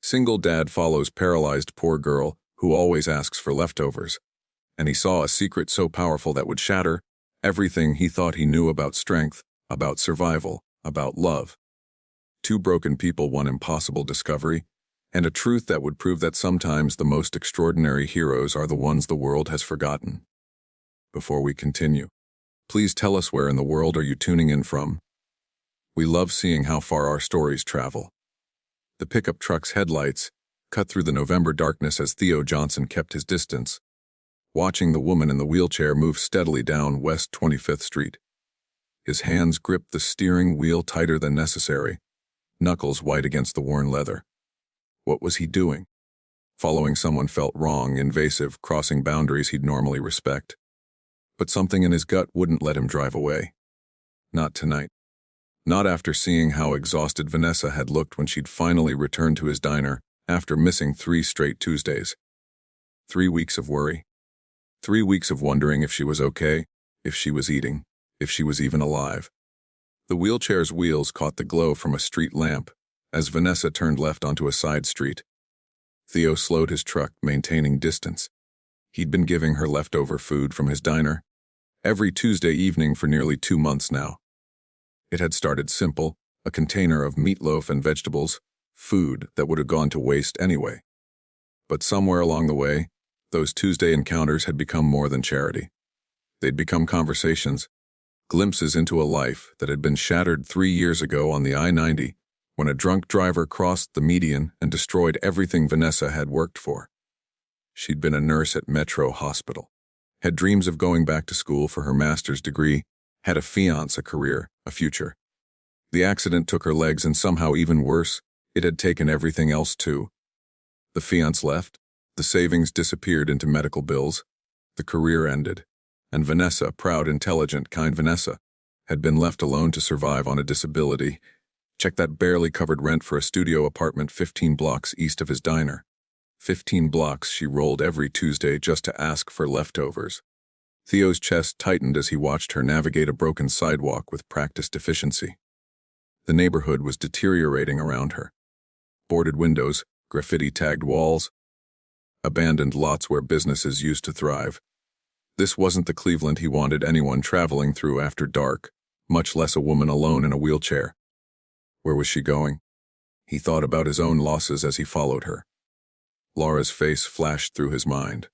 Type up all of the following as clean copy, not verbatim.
Single dad follows paralyzed poor girl who always asks for leftovers, and he saw a secret so powerful that would shatter everything he thought he knew about strength, about survival, about love. Two broken people, one impossible discovery, and a truth that would prove that sometimes the most extraordinary heroes are the ones the world has forgotten. Before we continue, please tell us where in the world are you tuning in from? We love seeing how far our stories travel. The pickup truck's headlights cut through the November darkness as Theo Johnson kept his distance, watching the woman in the wheelchair move steadily down West 25th Street. His hands gripped the steering wheel tighter than necessary, knuckles white against the worn leather. What was he doing? Following someone felt wrong, invasive, crossing boundaries he'd normally respect. But something in his gut wouldn't let him drive away. Not tonight. Not after seeing how exhausted Vanessa had looked when she'd finally returned to his diner after missing 3 straight Tuesdays. 3 weeks of worry. 3 weeks of wondering if she was okay, if she was eating, if she was even alive. The wheelchair's wheels caught the glow from a street lamp as Vanessa turned left onto a side street. Theo slowed his truck, maintaining distance. He'd been giving her leftover food from his diner every Tuesday evening for nearly 2 months now. It had started simple, a container of meatloaf and vegetables, food that would have gone to waste anyway. But somewhere along the way, those Tuesday encounters had become more than charity. They'd become conversations, glimpses into a life that had been shattered 3 years ago on the I-90 when a drunk driver crossed the median and destroyed everything Vanessa had worked for. She'd been a nurse at Metro Hospital, had dreams of going back to school for her master's degree, had a fiancé, a career, a future. The accident took her legs, and somehow even worse, it had taken everything else too. The fiancé left, the savings disappeared into medical bills, the career ended, and Vanessa, proud, intelligent, kind Vanessa, had been left alone to survive on a disability. Check that barely covered rent for a studio apartment 15 blocks east of his diner. 15 blocks she rolled every Tuesday just to ask for leftovers. Theo's chest tightened as he watched her navigate a broken sidewalk with practiced efficiency. The neighborhood was deteriorating around her. Boarded windows, graffiti-tagged walls, abandoned lots where businesses used to thrive. This wasn't the Cleveland he wanted anyone traveling through after dark, much less a woman alone in a wheelchair. Where was she going? He thought about his own losses as he followed her. Laura's face flashed through his mind.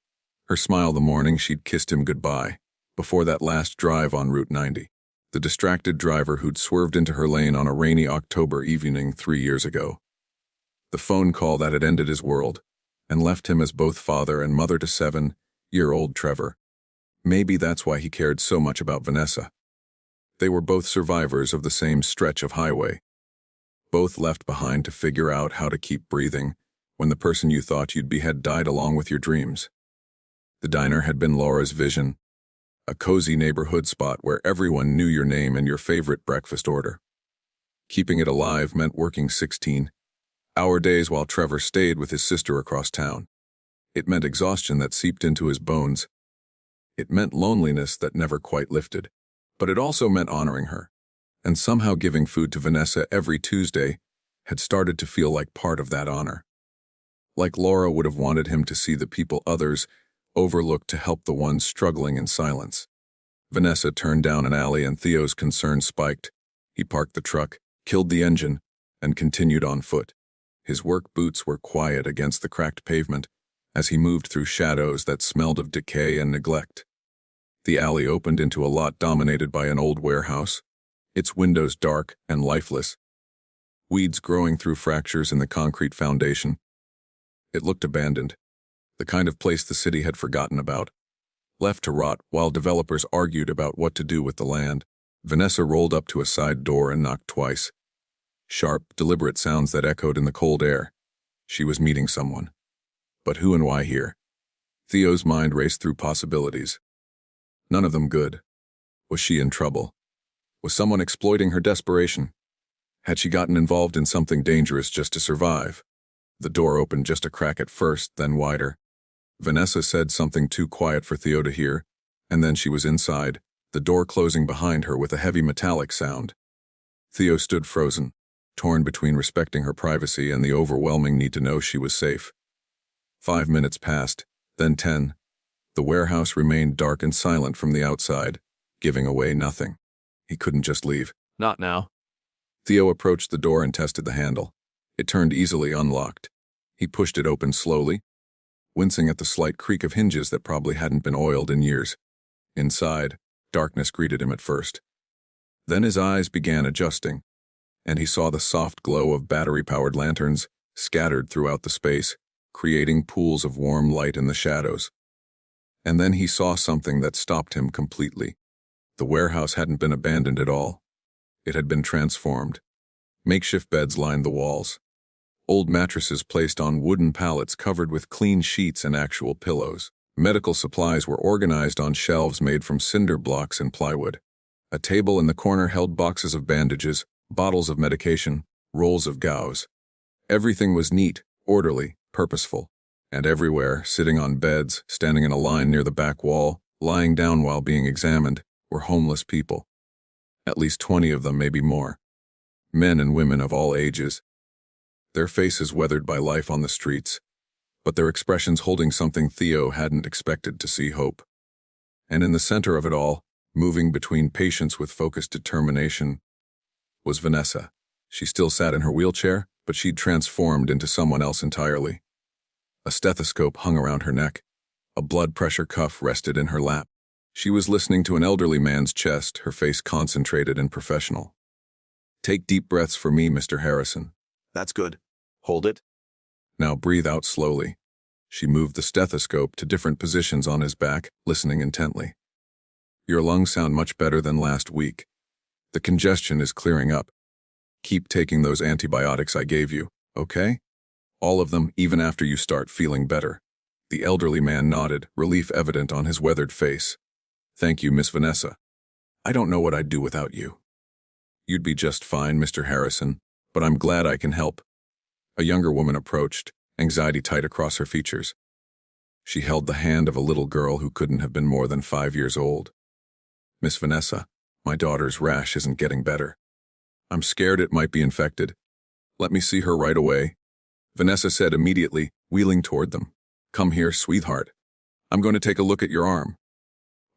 Her smile the morning she'd kissed him goodbye, before that last drive on Route 90. The distracted driver who'd swerved into her lane on a rainy October evening 3 years ago. The phone call that had ended his world, and left him as both father and mother to 7-year-old Trevor. Maybe that's why he cared so much about Vanessa. They were both survivors of the same stretch of highway. Both left behind to figure out how to keep breathing when the person you thought you'd be had died along with your dreams. The diner had been Laura's vision, a cozy neighborhood spot where everyone knew your name and your favorite breakfast order. Keeping it alive meant working 16-hour days while Trevor stayed with his sister across town. It meant exhaustion that seeped into his bones. It meant loneliness that never quite lifted. But it also meant honoring her. And somehow giving food to Vanessa every Tuesday had started to feel like part of that honor. Like Laura would have wanted him to see the people others overlooked to help the ones struggling in silence. Vanessa turned down an alley and Theo's concern spiked. He parked the truck, killed the engine, and continued on foot. His work boots were quiet against the cracked pavement as he moved through shadows that smelled of decay and neglect. The alley opened into a lot dominated by an old warehouse, its windows dark and lifeless, weeds growing through fractures in the concrete foundation. It looked abandoned, the kind of place the city had forgotten about, left to rot while developers argued about what to do with the land. Vanessa rolled up to a side door and knocked twice. Sharp, deliberate sounds that echoed in the cold air. She was meeting someone. But who and why here? Theo's mind raced through possibilities. None of them good. Was she in trouble? Was someone exploiting her desperation? Had she gotten involved in something dangerous just to survive? The door opened just a crack at first, then wider. Vanessa said something too quiet for Theo to hear, and then she was inside, the door closing behind her with a heavy metallic sound. Theo stood frozen, torn between respecting her privacy and the overwhelming need to know she was safe. 5 minutes passed, then 10. The warehouse remained dark and silent from the outside, giving away nothing. He couldn't just leave. Not now. Theo approached the door and tested the handle. It turned easily unlocked. He pushed it open slowly, wincing at the slight creak of hinges that probably hadn't been oiled in years. Inside, darkness greeted him at first. Then his eyes began adjusting, and he saw the soft glow of battery-powered lanterns scattered throughout the space, creating pools of warm light in the shadows. And then he saw something that stopped him completely. The warehouse hadn't been abandoned at all. It had been transformed. Makeshift beds lined the walls. Old mattresses placed on wooden pallets covered with clean sheets and actual pillows. Medical supplies were organized on shelves made from cinder blocks and plywood. A table in the corner held boxes of bandages, bottles of medication, rolls of gauze. Everything was neat, orderly, purposeful. And everywhere, sitting on beds, standing in a line near the back wall, lying down while being examined, were homeless people. At least 20 of them, maybe more. Men and women of all ages. Their faces weathered by life on the streets, but their expressions holding something Theo hadn't expected to see: hope. And in the center of it all, moving between patients with focused determination, was Vanessa. She still sat in her wheelchair, but she'd transformed into someone else entirely. A stethoscope hung around her neck. A blood pressure cuff rested in her lap. She was listening to an elderly man's chest, her face concentrated and professional. "Take deep breaths for me, Mr. Harrison." That's good. Hold it. "Now breathe out slowly." She moved the stethoscope to different positions on his back, listening intently. "Your lungs sound much better than last week. The congestion is clearing up. Keep taking those antibiotics I gave you, okay? All of them, even after you start feeling better." The elderly man nodded, relief evident on his weathered face. "Thank you, Miss Vanessa. I don't know what I'd do without you." "You'd be just fine, Mr. Harrison, but I'm glad I can help." A younger woman approached, anxiety tight across her features. She held the hand of a little girl who couldn't have been more than 5 years old. "Miss Vanessa, my daughter's rash isn't getting better. I'm scared it might be infected. Let me see her right away." Vanessa said immediately, wheeling toward them. "Come here, sweetheart. I'm going to take a look at your arm."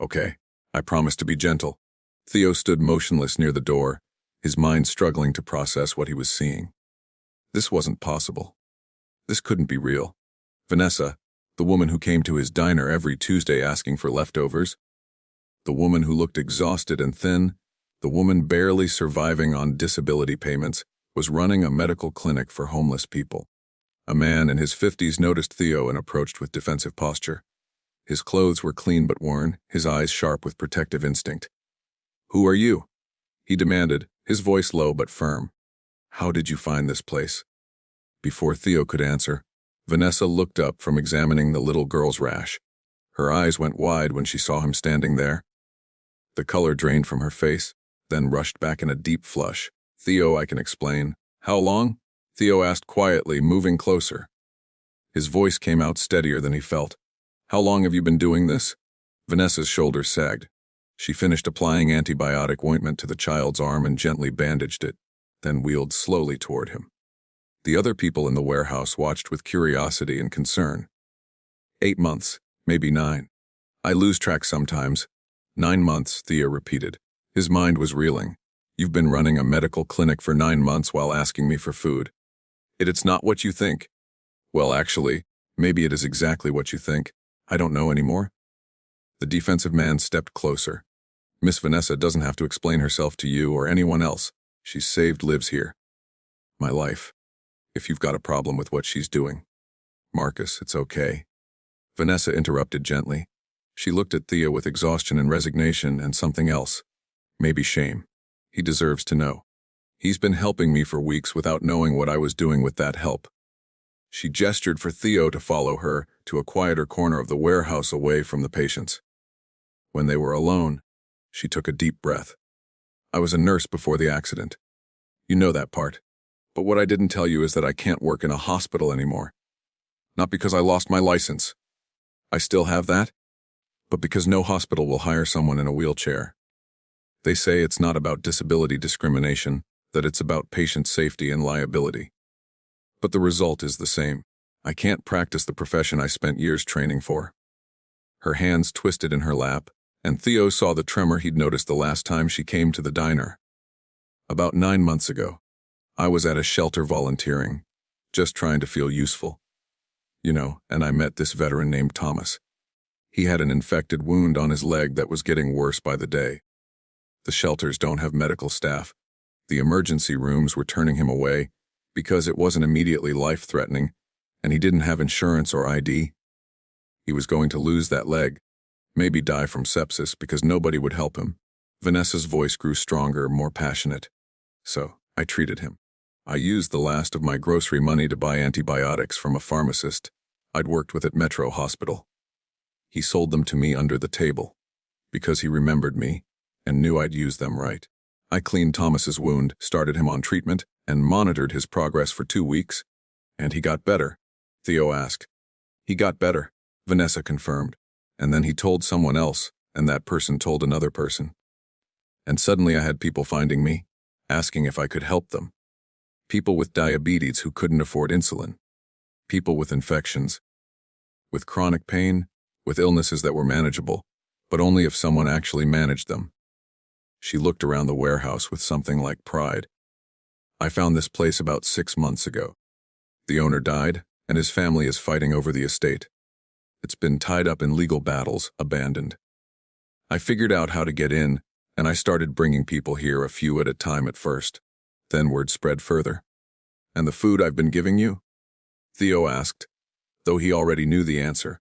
"Okay, I promise to be gentle." Theo stood motionless near the door, his mind struggling to process what he was seeing. This wasn't possible. This couldn't be real. Vanessa, the woman who came to his diner every Tuesday asking for leftovers, the woman who looked exhausted and thin, the woman barely surviving on disability payments, was running a medical clinic for homeless people. A man in his 50s noticed Theo and approached with defensive posture. His clothes were clean but worn, his eyes sharp with protective instinct. "Who are you?" he demanded, his voice low but firm. "How did you find this place?" Before Theo could answer, Vanessa looked up from examining the little girl's rash. Her eyes went wide when she saw him standing there. The color drained from her face, then rushed back in a deep flush. "Theo, I can explain." "How long?" Theo asked quietly, moving closer. His voice came out steadier than he felt. "How long have you been doing this?" Vanessa's shoulders sagged. She finished applying antibiotic ointment to the child's arm and gently bandaged it, then wheeled slowly toward him. The other people in the warehouse watched with curiosity and concern. 8 months, maybe 9. I lose track sometimes. 9 months, Theo repeated. His mind was reeling. "You've been running a medical clinic for 9 months while asking me for food. It's not what you think." "Well, actually, maybe it is exactly what you think. I don't know anymore." The defensive man stepped closer. "Miss Vanessa doesn't have to explain herself to you or anyone else. She's saved lives here. My life. If you've got a problem with what she's doing." "Marcus, it's okay." Vanessa interrupted gently. She looked at Theo with exhaustion and resignation and something else. Maybe shame. He deserves to know. He's been helping me for weeks without knowing what I was doing with that help. She gestured for Theo to follow her to a quieter corner of the warehouse away from the patients. When they were alone, she took a deep breath. "I was a nurse before the accident. You know that part. But what I didn't tell you is that I can't work in a hospital anymore. Not because I lost my license. I still have that, but because no hospital will hire someone in a wheelchair. They say it's not about disability discrimination, that it's about patient safety and liability. But the result is the same. I can't practice the profession I spent years training for. Her hands twisted in her lap, and Theo saw the tremor he'd noticed the last time she came to the diner. About 9 months ago, I was at a shelter volunteering, just trying to feel useful. And I met this veteran named Thomas. He had an infected wound on his leg that was getting worse by the day. The shelters don't have medical staff. The emergency rooms were turning him away because it wasn't immediately life-threatening, and he didn't have insurance or ID. He was going to lose that leg, maybe die from sepsis because nobody would help him. Vanessa's voice grew stronger, more passionate. So, I treated him. I used the last of my grocery money to buy antibiotics from a pharmacist I'd worked with at Metro Hospital. He sold them to me under the table, because he remembered me and knew I'd use them right. I cleaned Thomas's wound, started him on treatment, and monitored his progress for 2 weeks. And he got better, Theo asked. He got better, Vanessa confirmed. And then he told someone else, and that person told another person. And suddenly I had people finding me, asking if I could help them. People with diabetes who couldn't afford insulin. People with infections. With chronic pain, with illnesses that were manageable, but only if someone actually managed them. She looked around the warehouse with something like pride. I found this place about 6 months ago. The owner died, and his family is fighting over the estate. It's been tied up in legal battles, abandoned. I figured out how to get in, and I started bringing people here a few at a time at first. Then word spread further. And the food I've been giving you? Theo asked, though he already knew the answer.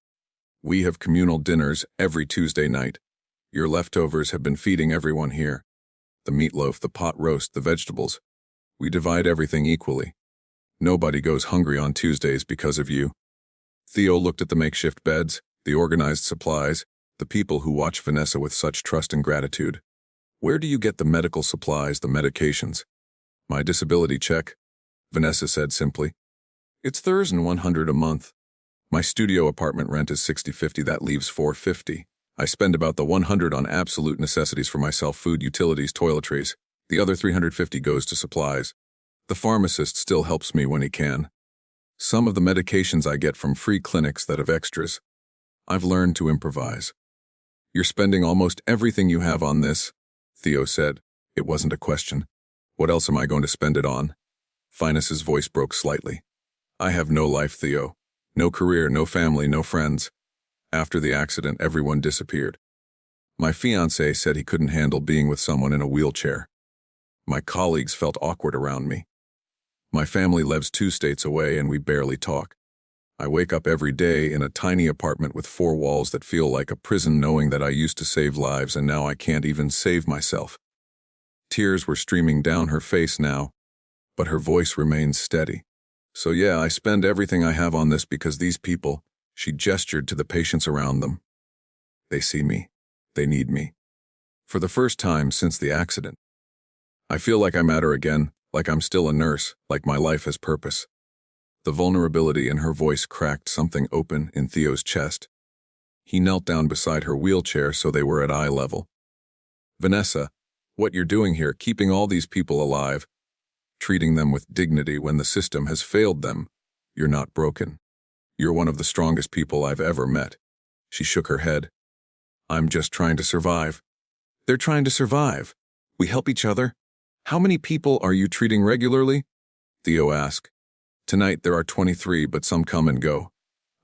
We have communal dinners every Tuesday night. Your leftovers have been feeding everyone here. The meatloaf, the pot roast, the vegetables. We divide everything equally. Nobody goes hungry on Tuesdays because of you. Theo looked at the makeshift beds, the organized supplies, the people who watch Vanessa with such trust and gratitude. Where do you get the medical supplies, the medications? My disability check, Vanessa said simply. It's $100 a month. My studio apartment rent is $60.50, that leaves $450. I spend about the $100 on absolute necessities for myself, food, utilities, toiletries. The other $350 goes to supplies. The pharmacist still helps me when he can. Some of the medications I get from free clinics that have extras. I've learned to improvise. You're spending almost everything you have on this, Theo said. It wasn't a question. What else am I going to spend it on? Finus's voice broke slightly. I have no life, Theo. No career, no family, no friends. After the accident, everyone disappeared. My fiancé said he couldn't handle being with someone in a wheelchair. My colleagues felt awkward around me. My family lives 2 states away and we barely talk. I wake up every day in a tiny apartment with 4 walls that feel like a prison, knowing that I used to save lives and now I can't even save myself. Tears were streaming down her face now, but her voice remained steady. So yeah, I spend everything I have on this because these people, she gestured to the patients around them. They see me. They need me. For the first time since the accident. I feel like I matter again, like I'm still a nurse, like my life has purpose. The vulnerability in her voice cracked something open in Theo's chest. He knelt down beside her wheelchair so they were at eye level. Vanessa, what you're doing here, keeping all these people alive, treating them with dignity when the system has failed them, you're not broken. You're one of the strongest people I've ever met. She shook her head. I'm just trying to survive. They're trying to survive. We help each other. How many people are you treating regularly? Theo asked. Tonight there are 23, but some come and go.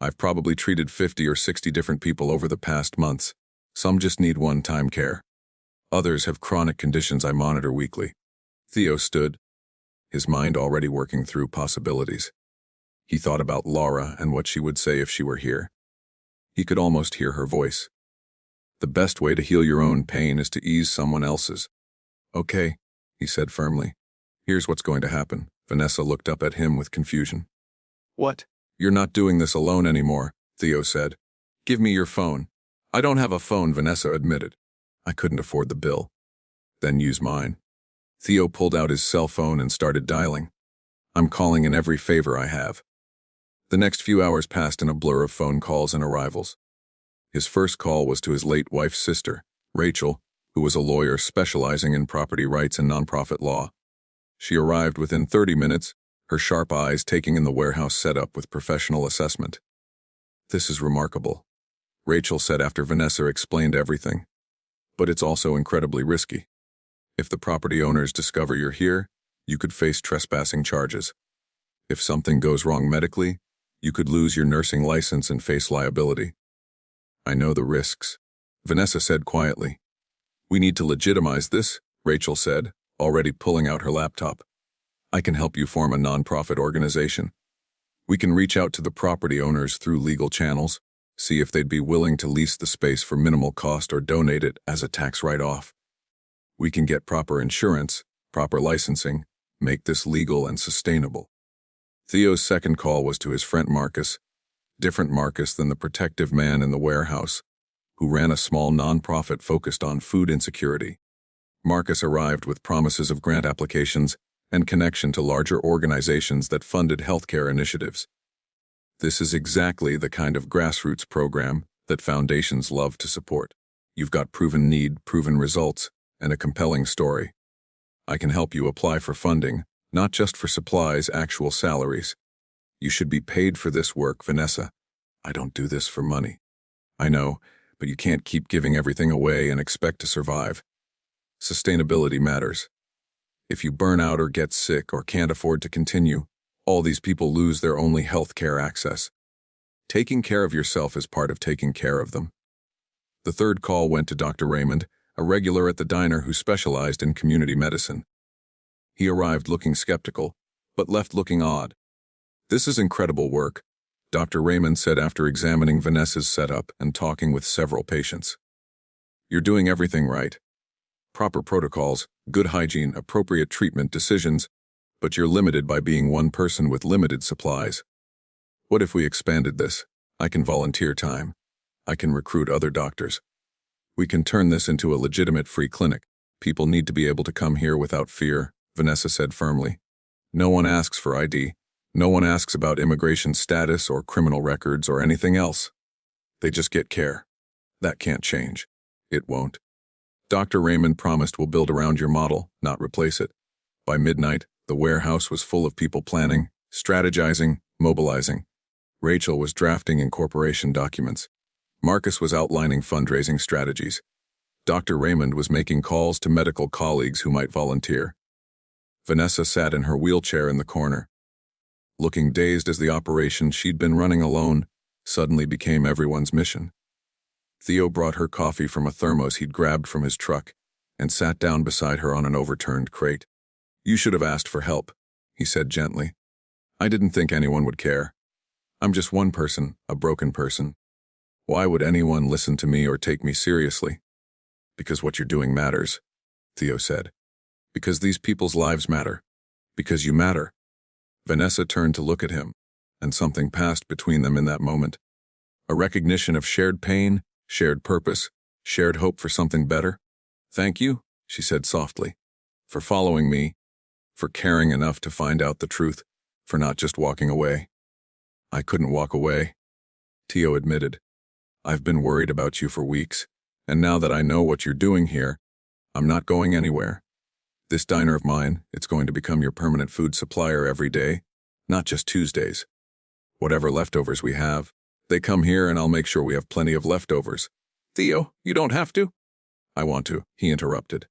I've probably treated 50 or 60 different people over the past months. Some just need one-time care. Others have chronic conditions I monitor weekly. Theo stood, his mind already working through possibilities. He thought about Laura and what she would say if she were here. He could almost hear her voice. The best way to heal your own pain is to ease someone else's. Okay, he said firmly. Here's what's going to happen. Vanessa looked up at him with confusion. What? You're not doing this alone anymore, Theo said. Give me your phone. I don't have a phone, Vanessa admitted. I couldn't afford the bill. Then use mine. Theo pulled out his cell phone and started dialing. I'm calling in every favor I have. The next few hours passed in a blur of phone calls and arrivals. His first call was to his late wife's sister, Rachel, who was a lawyer specializing in property rights and nonprofit law. She arrived within 30 minutes, her sharp eyes taking in the warehouse setup with professional assessment. "This is remarkable," Rachel said after Vanessa explained everything. "But it's also incredibly risky. If the property owners discover you're here, you could face trespassing charges. If something goes wrong medically, you could lose your nursing license and face liability." "I know the risks," Vanessa said quietly. "We need to legitimize this," Rachel said, already pulling out her laptop. "I can help you form a nonprofit organization. We can reach out to the property owners through legal channels, see if they'd be willing to lease the space for minimal cost or donate it as a tax write-off. We can get proper insurance, proper licensing, make this legal and sustainable." Theo's second call was to his friend Marcus, different Marcus than the protective man in the warehouse, who ran a small nonprofit focused on food insecurity. Marcus arrived with promises of grant applications and connection to larger organizations that funded healthcare initiatives. This is exactly the kind of grassroots program that foundations love to support. You've got proven need, proven results, and a compelling story. I can help you apply for funding, not just for supplies, actual salaries. You should be paid for this work, Vanessa. I don't do this for money. I know, but you can't keep giving everything away and expect to survive. Sustainability matters. If you burn out or get sick or can't afford to continue, all these people lose their only health care access. Taking care of yourself is part of taking care of them. The third call went to Dr. Raymond, a regular at the diner who specialized in community medicine. He arrived looking skeptical, but left looking odd. "This is incredible work," Dr. Raymond said after examining Vanessa's setup and talking with several patients. "You're doing everything right. Proper protocols, good hygiene, appropriate treatment decisions, but you're limited by being one person with limited supplies. What if we expanded this? I can volunteer time. I can recruit other doctors. We can turn this into a legitimate free clinic. People need to be able to come here without fear," Vanessa said firmly. "No one asks for ID. No one asks about immigration status or criminal records or anything else. They just get care. That can't change. It won't. Dr. Raymond promised we'll build around your model, not replace it." By midnight, the warehouse was full of people planning, strategizing, mobilizing. Rachel was drafting incorporation documents. Marcus was outlining fundraising strategies. Dr. Raymond was making calls to medical colleagues who might volunteer. Vanessa sat in her wheelchair in the corner. Looking dazed as the operation she'd been running alone suddenly became everyone's mission. Theo brought her coffee from a thermos he'd grabbed from his truck and sat down beside her on an overturned crate. "You should have asked for help," he said gently. "I didn't think anyone would care. I'm just one person, a broken person. Why would anyone listen to me or take me seriously?" "Because what you're doing matters," Theo said. "Because these people's lives matter. Because you matter." Vanessa turned to look at him, and something passed between them in that moment. A recognition of shared pain, shared purpose, shared hope for something better. "Thank you," she said softly, "for following me, for caring enough to find out the truth, for not just walking away." "I couldn't walk away," Theo admitted. "I've been worried about you for weeks, and now that I know what you're doing here, I'm not going anywhere. This diner of mine, it's going to become your permanent food supplier every day, not just Tuesdays. Whatever leftovers we have, they come here and I'll make sure we have plenty of leftovers." "Theo, you don't have to." "I want to," he interrupted.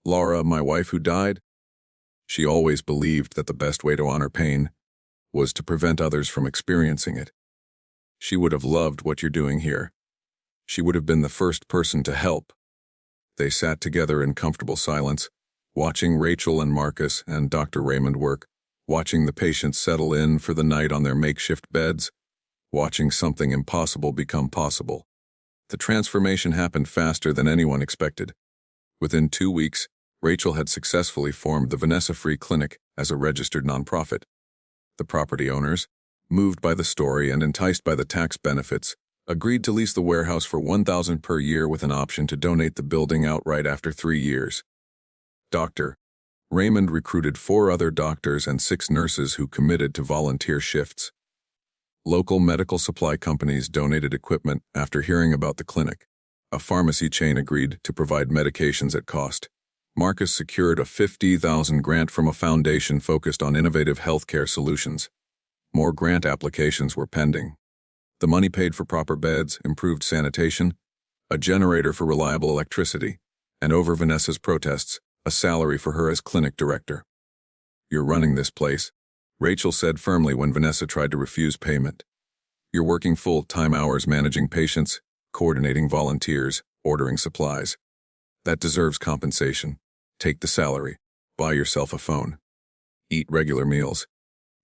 "Laura, my wife who died, she always believed that the best way to honor pain was to prevent others from experiencing it. She would have loved what you're doing here. She would have been the first person to help." They sat together in comfortable silence, watching Rachel and Marcus and Dr. Raymond work, watching the patients settle in for the night on their makeshift beds, watching something impossible become possible. The transformation happened faster than anyone expected. Within 2 weeks, Rachel had successfully formed the Vanessa Free Clinic as a registered nonprofit. The property owners, moved by the story and enticed by the tax benefits, agreed to lease the warehouse for $1,000 per year with an option to donate the building outright after 3 years. Dr. Raymond recruited 4 other doctors and 6 nurses who committed to volunteer shifts. Local medical supply companies donated equipment after hearing about the clinic. A pharmacy chain agreed to provide medications at cost. Marcus secured a $50,000 grant from a foundation focused on innovative healthcare solutions. More grant applications were pending. The money paid for proper beds, improved sanitation, a generator for reliable electricity, and over Vanessa's protests, a salary for her as clinic director. "You're running this place," Rachel said firmly when Vanessa tried to refuse payment. "You're working full-time hours managing patients, coordinating volunteers, ordering supplies. That deserves compensation. Take the salary. Buy yourself a phone. Eat regular meals.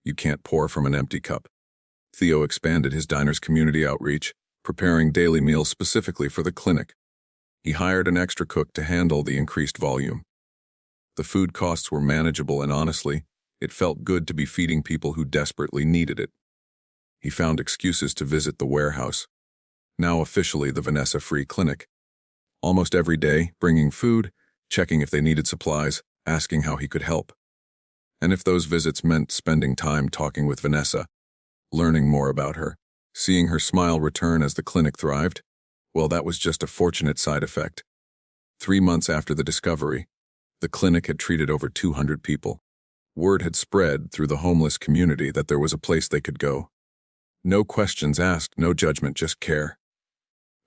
You can't pour from an empty cup." Theo expanded his diner's community outreach, preparing daily meals specifically for the clinic. He hired an extra cook to handle the increased volume. The food costs were manageable, and honestly, it felt good to be feeding people who desperately needed it. He found excuses to visit the warehouse, now officially the Vanessa Free Clinic. Almost every day, bringing food, checking if they needed supplies, asking how he could help. And if those visits meant spending time talking with Vanessa, learning more about her, seeing her smile return as the clinic thrived, well, that was just a fortunate side effect. 3 months after the discovery, the clinic had treated over 200 people. Word had spread through the homeless community that there was a place they could go. No questions asked, no judgment, just care.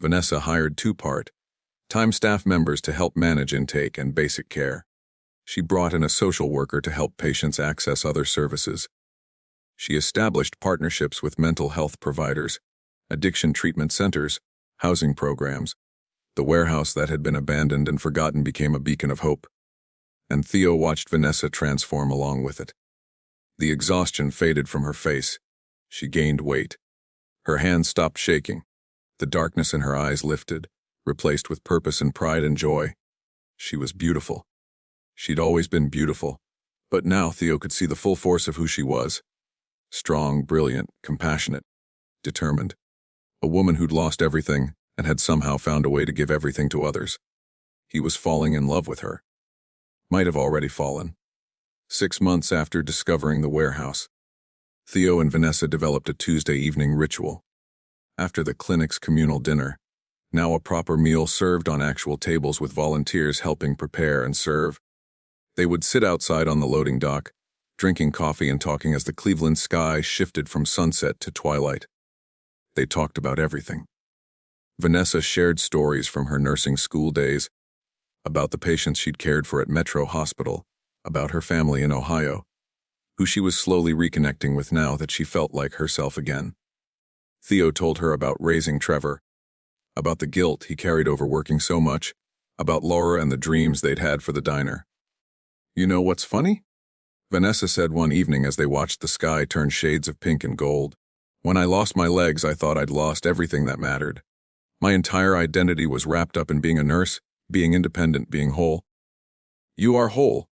Vanessa hired 2 part-time staff members to help manage intake and basic care. She brought in a social worker to help patients access other services. She established partnerships with mental health providers, addiction treatment centers, housing programs. The warehouse that had been abandoned and forgotten became a beacon of hope. And Theo watched Vanessa transform along with it. The exhaustion faded from her face. She gained weight. Her hands stopped shaking. The darkness in her eyes lifted, replaced with purpose and pride and joy. She was beautiful. She'd always been beautiful, but now Theo could see the full force of who she was. Strong, brilliant, compassionate, determined. A woman who'd lost everything and had somehow found a way to give everything to others. He was falling in love with her. Might have already fallen. 6 months after discovering the warehouse, Theo and Vanessa developed a Tuesday evening ritual. After the clinic's communal dinner, now a proper meal served on actual tables with volunteers helping prepare and serve, they would sit outside on the loading dock, drinking coffee and talking as the Cleveland sky shifted from sunset to twilight. They talked about everything. Vanessa shared stories from her nursing school days, about the patients she'd cared for at Metro Hospital, about her family in Ohio, who she was slowly reconnecting with now that she felt like herself again. Theo told her about raising Trevor, about the guilt he carried over working so much, about Laura and the dreams they'd had for the diner. "You know what's funny?" Vanessa said one evening as they watched the sky turn shades of pink and gold. "When I lost my legs, I thought I'd lost everything that mattered. My entire identity was wrapped up in being a nurse, being independent, being whole." "You are whole,"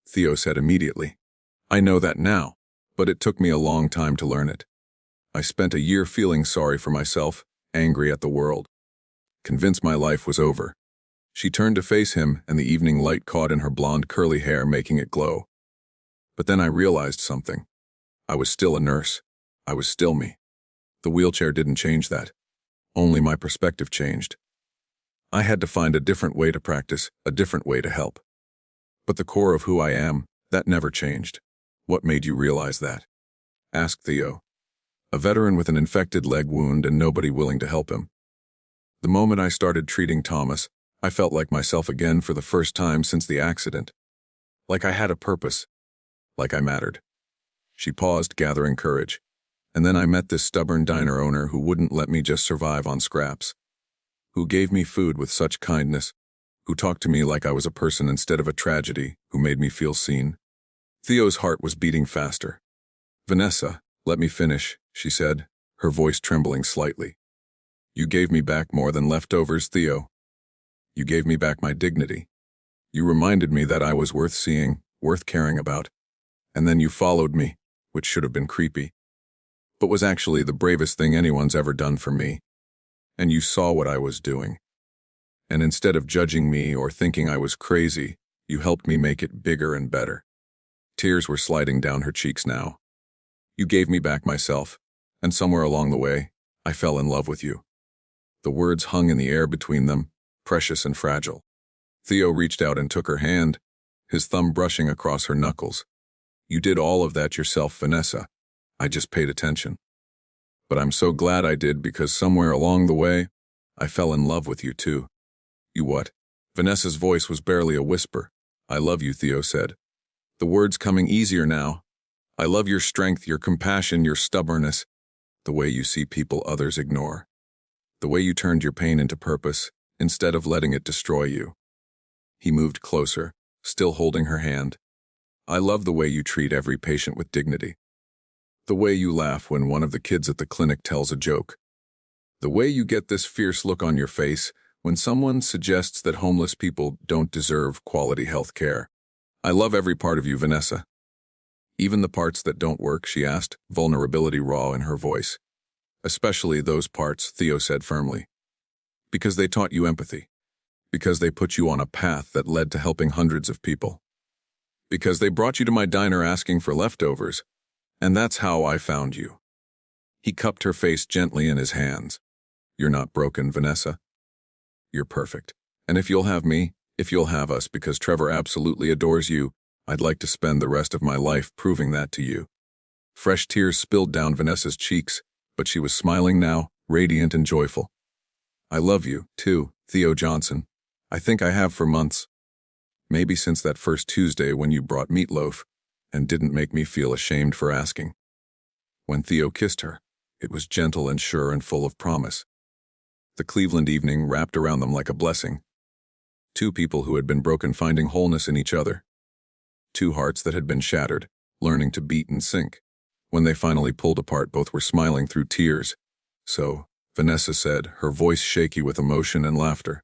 Theo said immediately. "I know that now, but it took me a long time to learn it. I spent a year feeling sorry for myself, angry at the world, convinced my life was over." She turned to face him, and the evening light caught in her blonde curly hair, making it glow. "But then I realized something. I was still a nurse. I was still me. The wheelchair didn't change that. Only my perspective changed. I had to find a different way to practice, a different way to help. But the core of who I am, that never changed." "What made you realize that?" asked Theo, a veteran with an infected leg wound and nobody willing to help him. "The moment I started treating Thomas, I felt like myself again for the first time since the accident. Like I had a purpose. Like I mattered." She paused, gathering courage. "And then I met this stubborn diner owner who wouldn't let me just survive on scraps. Who gave me food with such kindness. Who talked to me like I was a person instead of a tragedy. Who made me feel seen." Theo's heart was beating faster. "Vanessa, let me finish," she said, her voice trembling slightly. "You gave me back more than leftovers, Theo. You gave me back my dignity. You reminded me that I was worth seeing, worth caring about. And then you followed me, which should have been creepy, but was actually the bravest thing anyone's ever done for me. And you saw what I was doing. And instead of judging me or thinking I was crazy, you helped me make it bigger and better." Tears were sliding down her cheeks now. "You gave me back myself, and somewhere along the way, I fell in love with you." The words hung in the air between them, precious and fragile. Theo reached out and took her hand, his thumb brushing across her knuckles. You did all of that yourself, Vanessa. I just paid attention. But I'm so glad I did because somewhere along the way, I fell in love with you too. You what? Vanessa's voice was barely a whisper. I love you, Theo said. The words coming easier now. I love your strength, your compassion, your stubbornness, the way you see people others ignore. The way you turned your pain into purpose, instead of letting it destroy you. He moved closer, still holding her hand. I love the way you treat every patient with dignity. The way you laugh when one of the kids at the clinic tells a joke. The way you get this fierce look on your face when someone suggests that homeless people don't deserve quality health care. I love every part of you, Vanessa. Even the parts that don't work, she asked, vulnerability raw in her voice. Especially those parts, Theo said firmly. Because they taught you empathy. Because they put you on a path that led to helping hundreds of people. Because they brought you to my diner asking for leftovers. And that's how I found you. He cupped her face gently in his hands. You're not broken, Vanessa. You're perfect. And if you'll have me, if you'll have us, because Trevor absolutely adores you, I'd like to spend the rest of my life proving that to you. Fresh tears spilled down Vanessa's cheeks, but she was smiling now, radiant and joyful. I love you, too, Theo Johnson. I think I have for months. Maybe since that first Tuesday when you brought meatloaf and didn't make me feel ashamed for asking. When Theo kissed her, it was gentle and sure and full of promise. The Cleveland evening wrapped around them like a blessing. Two people who had been broken finding wholeness in each other. Two hearts that had been shattered, learning to beat and sink. When they finally pulled apart, both were smiling through tears. So, Vanessa said, her voice shaky with emotion and laughter.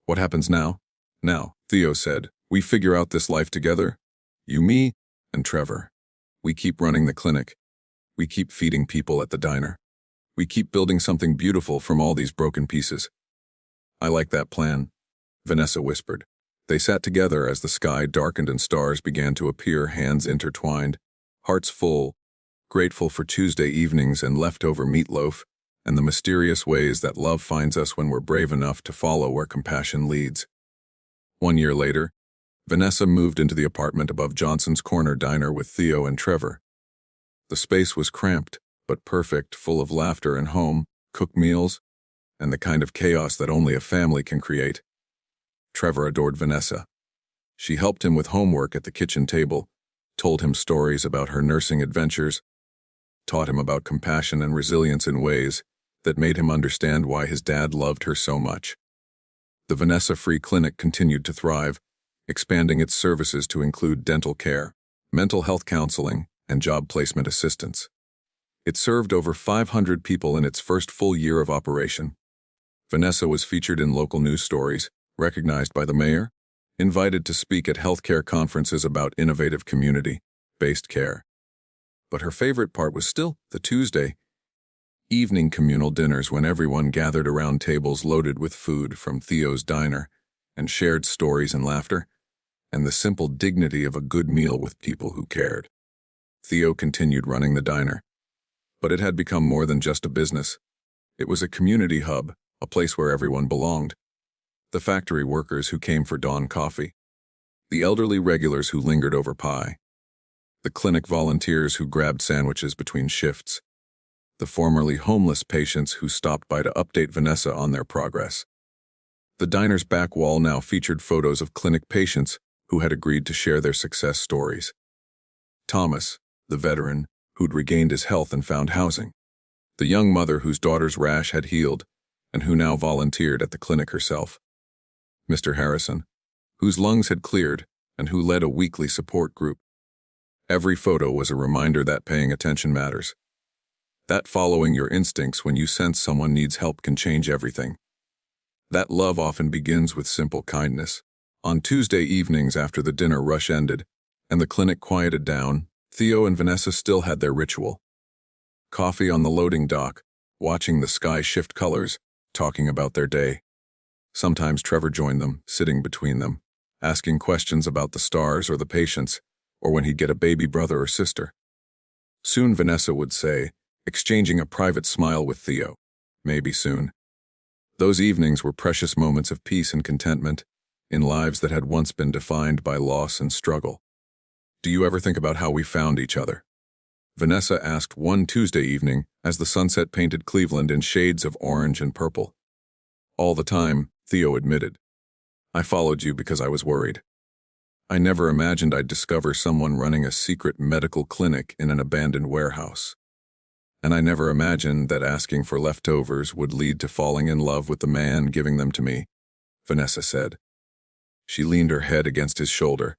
What happens now? Now, Theo said, we figure out this life together. You, me, and Trevor. We keep running the clinic. We keep feeding people at the diner. We keep building something beautiful from all these broken pieces. I like that plan, Vanessa whispered. They sat together as the sky darkened and stars began to appear, hands intertwined, hearts full, grateful for Tuesday evenings and leftover meatloaf, and the mysterious ways that love finds us when we're brave enough to follow where compassion leads. 1 year later, Vanessa moved into the apartment above Johnson's Corner diner with Theo and Trevor. The space was cramped, but perfect, full of laughter and home, cooked meals, and the kind of chaos that only a family can create. Trevor adored Vanessa. She helped him with homework at the kitchen table, told him stories about her nursing adventures, taught him about compassion and resilience in ways that made him understand why his dad loved her so much. The Vanessa Free Clinic continued to thrive, expanding its services to include dental care, mental health counseling, and job placement assistance. It served over 500 people in its first full year of operation. Vanessa was featured in local news stories, recognized by the mayor, invited to speak at healthcare conferences about innovative community-based care. But her favorite part was still the Tuesday evening communal dinners when everyone gathered around tables loaded with food from Theo's diner and shared stories and laughter, and the simple dignity of a good meal with people who cared. Theo continued running the diner, but it had become more than just a business. It was a community hub, a place where everyone belonged. The factory workers who came for dawn coffee, the elderly regulars who lingered over pie, the clinic volunteers who grabbed sandwiches between shifts, the formerly homeless patients who stopped by to update Vanessa on their progress. The diner's back wall now featured photos of clinic patients who had agreed to share their success stories. Thomas, the veteran, who'd regained his health and found housing. The young mother whose daughter's rash had healed and who now volunteered at the clinic herself. Mr. Harrison, whose lungs had cleared and who led a weekly support group. Every photo was a reminder that paying attention matters. That following your instincts when you sense someone needs help can change everything. That love often begins with simple kindness. On Tuesday evenings after the dinner rush ended and the clinic quieted down, Theo and Vanessa still had their ritual. Coffee on the loading dock, watching the sky shift colors, talking about their day. Sometimes Trevor joined them, sitting between them, asking questions about the stars or the patients, or when he'd get a baby brother or sister. Soon, Vanessa would say, exchanging a private smile with Theo, maybe soon. Those evenings were precious moments of peace and contentment, in lives that had once been defined by loss and struggle. Do you ever think about how we found each other? Vanessa asked one Tuesday evening as the sunset painted Cleveland in shades of orange and purple. All the time, Theo admitted. I followed you because I was worried. I never imagined I'd discover someone running a secret medical clinic in an abandoned warehouse. And I never imagined that asking for leftovers would lead to falling in love with the man giving them to me, Vanessa said. She leaned her head against his shoulder.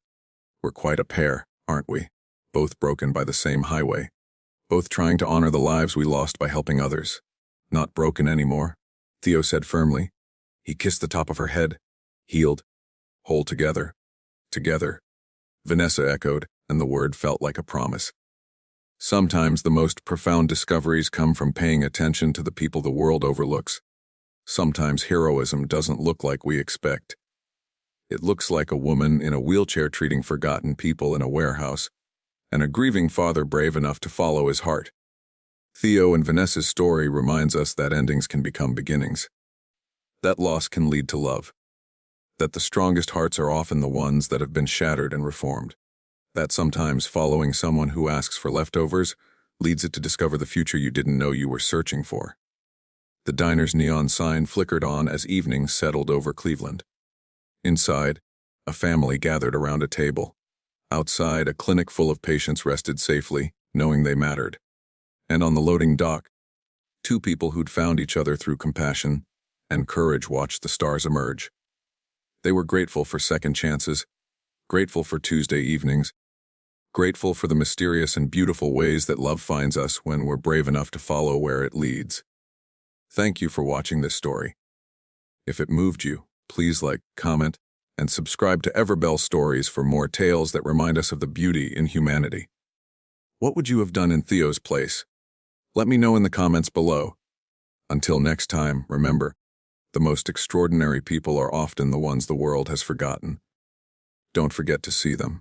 We're quite a pair, aren't we? Both broken by the same highway. Both trying to honor the lives we lost by helping others. Not broken anymore, Theo said firmly. He kissed the top of her head. Healed. Whole together. Together. Vanessa echoed, and the word felt like a promise. Sometimes the most profound discoveries come from paying attention to the people the world overlooks. Sometimes heroism doesn't look like we expect. It looks like a woman in a wheelchair treating forgotten people in a warehouse, and a grieving father brave enough to follow his heart. Theo and Vanessa's story reminds us that endings can become beginnings. That loss can lead to love. That the strongest hearts are often the ones that have been shattered and reformed. That sometimes following someone who asks for leftovers leads it to discover the future you didn't know you were searching for. The diner's neon sign flickered on as evening settled over Cleveland. Inside, a family gathered around a table. Outside, a clinic full of patients rested safely, knowing they mattered. And on the loading dock, two people who'd found each other through compassion and courage watched the stars emerge. They were grateful for second chances, grateful for Tuesday evenings, grateful for the mysterious and beautiful ways that love finds us when we're brave enough to follow where it leads. Thank you for watching this story. If it moved you, please like, comment, and subscribe to Everbell Stories for more tales that remind us of the beauty in humanity. What would you have done in Theo's place? Let me know in the comments below. Until next time, remember, the most extraordinary people are often the ones the world has forgotten. Don't forget to see them.